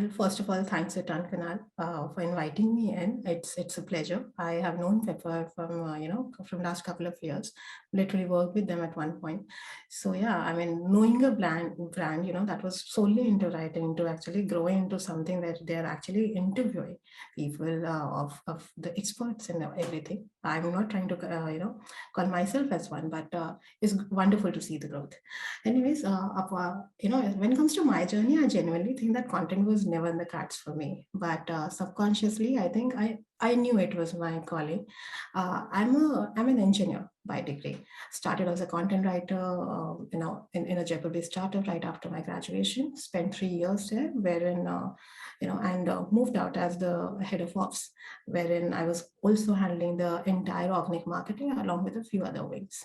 Well, first of all, thanks a ton, Kunal, for inviting me in. It's a pleasure. I have known Pepper from from last couple of years. Literally worked with them at one point. So yeah, I mean, knowing a brand, that was solely into writing, to actually growing into something where they're actually interviewing people of the experts in everything. I'm not trying to call myself as one, but it's wonderful to see the growth. Anyways, when it comes to my journey, I genuinely think that content was never in the cards for me. But subconsciously, I think I knew it was my calling. I'm an engineer by degree. Started as a content writer, in a Jaipur-based startup right after my graduation. Spent 3 years there, wherein and moved out as the head of ops, wherein I was also handling the entire organic marketing along with a few other wings.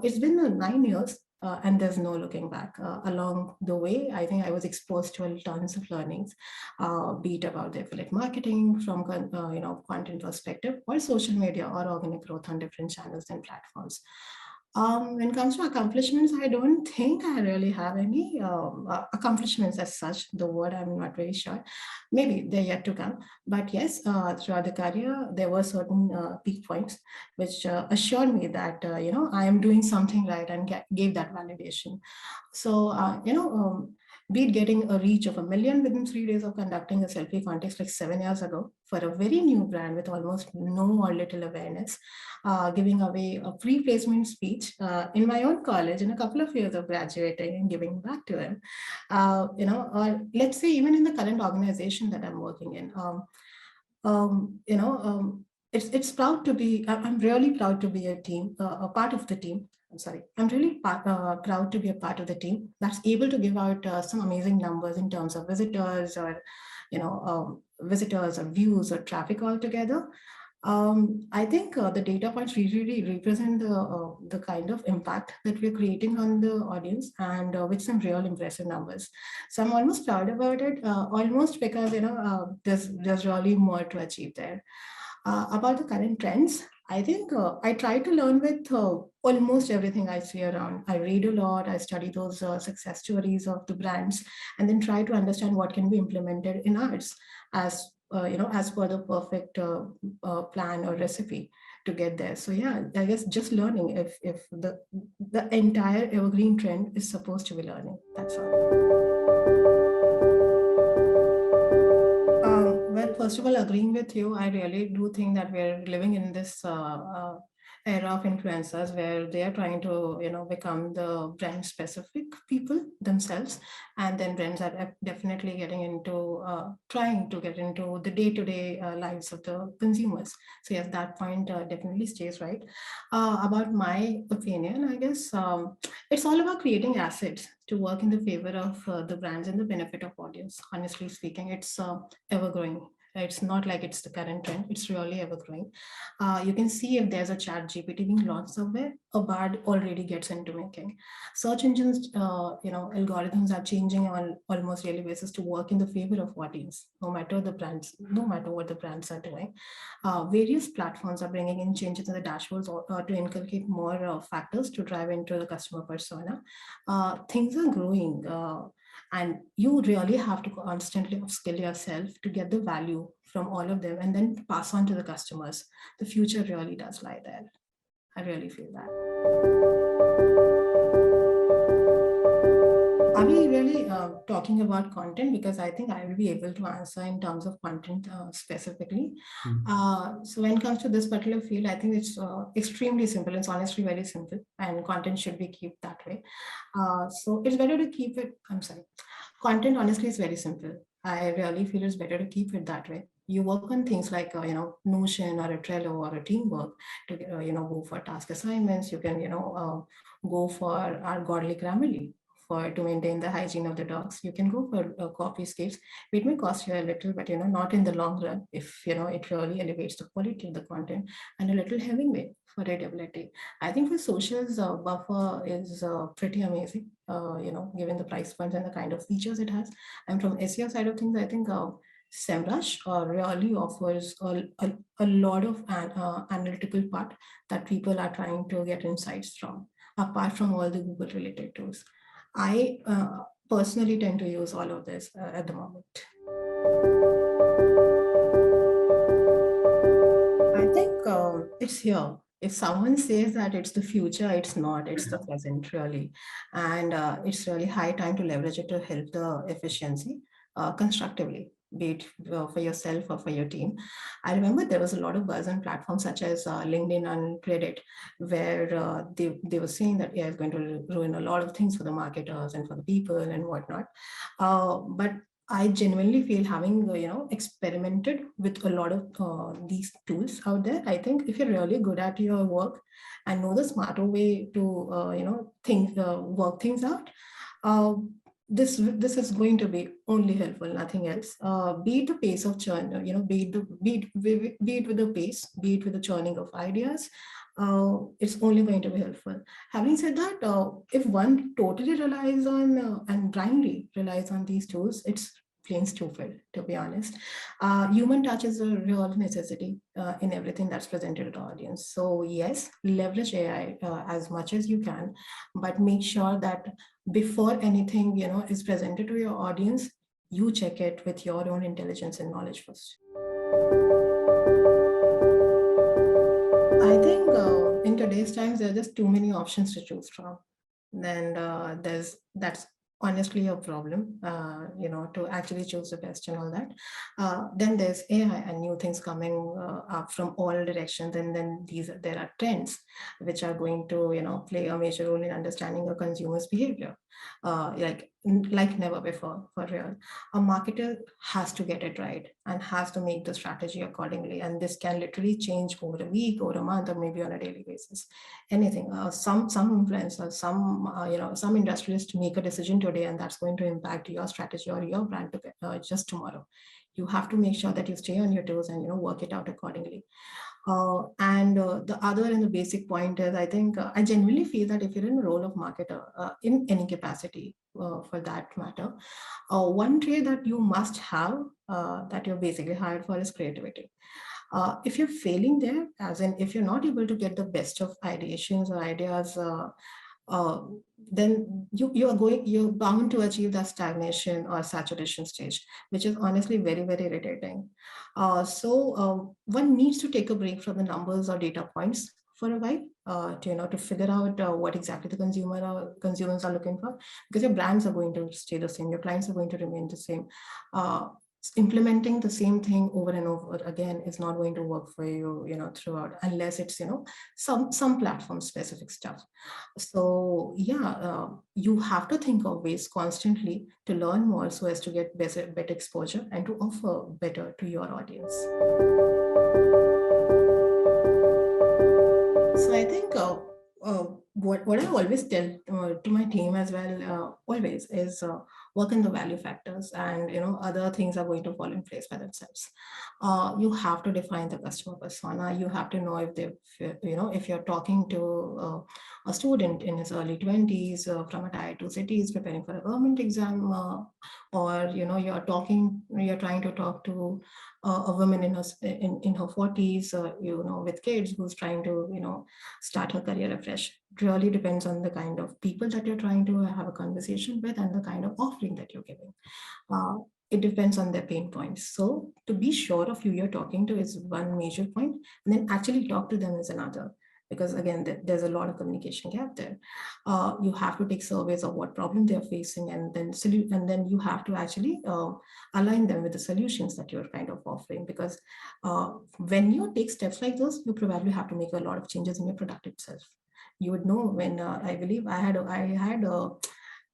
It's been 9 years, and there's no looking back. Along the way, I think I was exposed to tons of learnings, be it about the affiliate marketing from content perspective, or social media or organic growth on different channels and platforms. When it comes to accomplishments, I don't think I really have any accomplishments as such. The word I'm not very sure. Maybe they're yet to come. But yes, throughout the career, there were certain peak points which assured me that I am doing something right and gave that validation. So be it getting a reach of 1 million within 3 days of conducting a selfie contest like 7 years ago for a very new brand with almost no or little awareness, giving away a free placement speech in my own college in a couple of years of graduating and giving back to them, or let's say even in the current organization that I'm working in. Um, you know, um, it's proud to be. I'm really proud to be a part of the team. I'm sorry. I'm really proud to be a part of the team that's able to give out some amazing numbers in terms of visitors or, visitors or views or traffic altogether. I think the data points really represent the kind of impact that we're creating on the audience, and with some real impressive numbers. So I'm almost proud about it, almost because there's really more to achieve there. About the current trends, I think I try to learn with almost everything I see around. I read a lot, I study those success stories of the brands, and then try to understand what can be implemented in ours as as per the perfect plan or recipe to get there. So yeah, I guess just learning if the entire evergreen trend is supposed to be learning. That's all. Well, first of all, agreeing with you, I really do think that we're living in this era of influencers where they are trying to, become the brand specific people themselves. And then brands are definitely getting into, trying to get into the day-to-day lives of the consumers. So yes, that point definitely stays right. About my opinion, I guess it's all about creating assets to work in the favor of the brands and the benefit of audience. Honestly speaking, it's ever growing. It's not like it's the current trend. It's really ever growing. You can see if there's a chat GPT being launched somewhere, a bard already gets into making. Search engines, algorithms are changing on almost daily basis to work in the favor of audience, no matter the brands, no matter what the brands are doing. Various platforms are bringing in changes in the dashboards to inculcate more factors to drive into the customer persona. Things are growing. And you really have to constantly upskill yourself to get the value from all of them and then pass on to the customers. The future really does lie there. I really feel that. Are we really talking about content? Because I think I will be able to answer in terms of content specifically. So when it comes to this particular field, I think it's extremely simple. It's honestly very simple, and content should be kept that way. So it's better to keep it. I'm sorry. Content honestly is very simple. I really feel it's better to keep it that way. You work on things like Notion or a Trello or a teamwork to go for task assignments. You can go for our godly Grammarly for to maintain the hygiene of the dogs. You can go for coffee escapes. It may cost you a little, but not in the long run. If it really elevates the quality of the content, and a little Hemingway for readability. I think for socials, Buffer is pretty amazing. Given the price points and the kind of features it has. And from SEO side of things, I think. SEMrush really offers a lot of analytical part that people are trying to get insights from, apart from all the Google related tools. I personally tend to use all of this at the moment. I think it's here. If someone says that it's the future, it's not. It's the present, really, and it's really high time to leverage it to help the efficiency constructively, be it for yourself or for your team. I remember there was a lot of buzz on platforms such as LinkedIn and Reddit, where they were saying that AI is going to ruin a lot of things for the marketers and for the people and whatnot. But I genuinely feel, having experimented with a lot of these tools out there, I think if you're really good at your work and know the smarter way to think work things out, uh, this is going to be only helpful, nothing else. Be it the pace of churn, be it with the pace, be it with the churning of ideas. It's only going to be helpful. Having said that, if one totally relies on and blindly relies on these tools, it's plain stupid, to be honest. Human touch is a real necessity in everything that's presented to the audience. So yes, leverage AI as much as you can, but make sure that before anything is presented to your audience, you check it with your own intelligence and knowledge first. I think in today's times, there are just too many options to choose from. Then that's honestly a problem, to actually choose the best and all that. Then there's AI and new things coming up from all directions, and then there are trends which are going to play a major role in understanding a consumer's behavior, like never before, for real. A marketer has to get it right and has to make the strategy accordingly, and this can literally change over a week, over a month, or maybe on a daily basis. Anything. Some influencer, some industrialist make a decision today, and that's going to impact your strategy or your brand just tomorrow. You have to make sure that you stay on your toes and work it out accordingly. And the other and the basic point is, I think I genuinely feel that if you're in a role of marketer, in any capacity, for that matter, one trait that you must have, that you're basically hired for, is creativity. If you're failing there, as in if you're not able to get the best of ideations or ideas, uh, then you're bound to achieve that stagnation or saturation stage, which is honestly very, very irritating. So one needs to take a break from the numbers or data points for a while, to figure out what exactly the consumers are looking for, because your brands are going to stay the same, your clients are going to remain the same. Uh, Implementing the same thing over and over again is not going to work for you, throughout, unless it's some platform specific stuff. So yeah, you have to think of ways constantly to learn more, so as to get better exposure and to offer better to your audience. So I think what I always tell to my team as well, always, is work on the value factors, and other things are going to fall in place by themselves. You have to define the customer persona. You have to know if you're talking to a student in his early 20s, from a tier 2 cities preparing for a government exam, or you're trying to talk to a woman in her 40s, with kids, who's trying to start her career afresh. It really depends on the kind of people that you're trying to have a conversation with and the kind of offering that you're giving. uh, it depends on their pain points. So to be sure of who you're talking to is one major point, and then actually talk to them is another. Because again, there's a lot of communication gap there. You have to take surveys of what problem they're facing, and then you have to actually align them with the solutions that you're kind of offering. Because when you take steps like those, you probably have to make a lot of changes in your product itself. You would know when I believe I had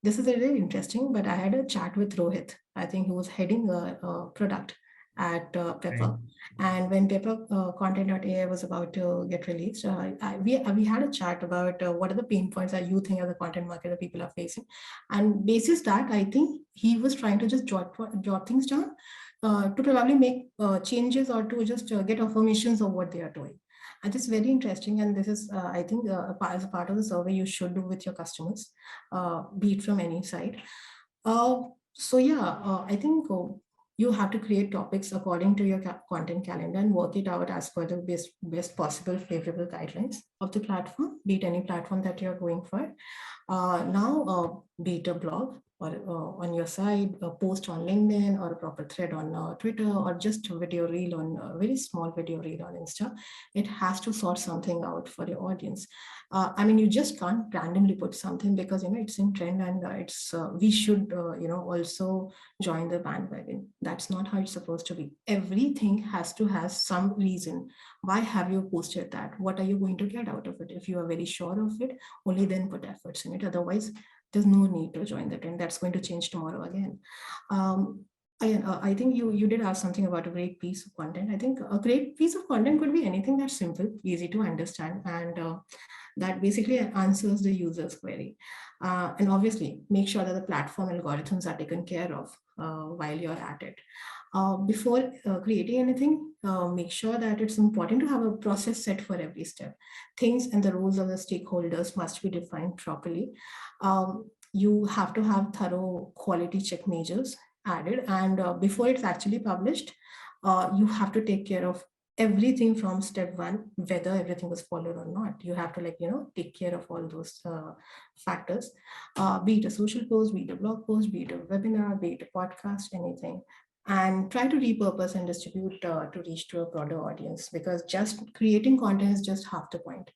this is really interesting, but I had a chat with Rohit. I think he was heading a product at Right. Pepper. And when Pepper content.ai was about to get released, we had a chat about what are the pain points that you think as a content marketer people are facing. And basis that, I think he was trying to just jot things down, to probably make changes, or to just get affirmations of what they are doing. And it's very interesting. And this is, I think, as a part of the survey you should do with your customers, be it from any side. So yeah, I think you have to create topics according to your content calendar and work it out as per the best possible favorable guidelines of the platform, be it any platform that you're going for. Now, be it a blog or on your side, a post on LinkedIn or a proper thread on Twitter, or just a video reel on a very small video reel on Insta. It has to sort something out for your audience. I mean, you just can't randomly put something because, it's in trend, and we should, also join the bandwagon. That's not how it's supposed to be. Everything has to have some reason. Why have you posted that? What are you going to get out of it? If you are very sure of it, only then put efforts in it. Otherwise, there's no need to join the trend. That's going to change tomorrow again. I think you did ask something about a great piece of content. I think a great piece of content could be anything that's simple, easy to understand, and that basically answers the user's query. And obviously, make sure that the platform algorithms are taken care of while you're at it. Before creating anything, make sure that it's important to have a process set for every step. Things and the roles of the stakeholders must be defined properly. You have to have thorough quality check measures added, and before it's actually published, you have to take care of everything from step one, whether everything was followed or not. You have to take care of all those factors, be it a social post, be it a blog post, be it a webinar, be it a podcast, anything. And try to repurpose and distribute to reach to a broader audience, because just creating content is just half the point.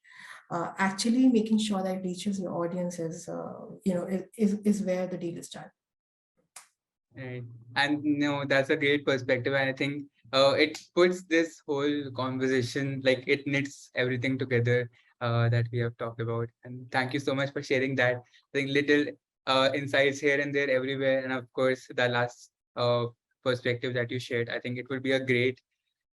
Actually making sure that it reaches your audience is where the deal is done. Right. And no, that's a great perspective. And I think it puts this whole conversation, like it knits everything together that we have talked about. And thank you so much for sharing that. I think little insights here and there everywhere. And of course, the last perspective that you shared, I think it would be a great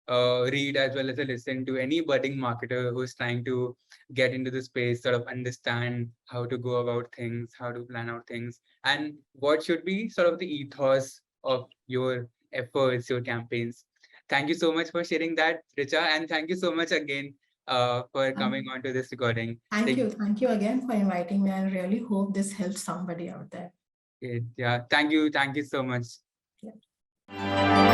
read as well as a listen to any budding marketer who's trying to get into the space, sort of understand how to go about things, how to plan out things, and what should be sort of the ethos of your efforts, your campaigns. Thank you so much for sharing that, Richa, and thank you so much again for coming on to this recording. Thank you again for inviting me. I really hope this helps somebody out there. Yeah, thank you so much. Yeah.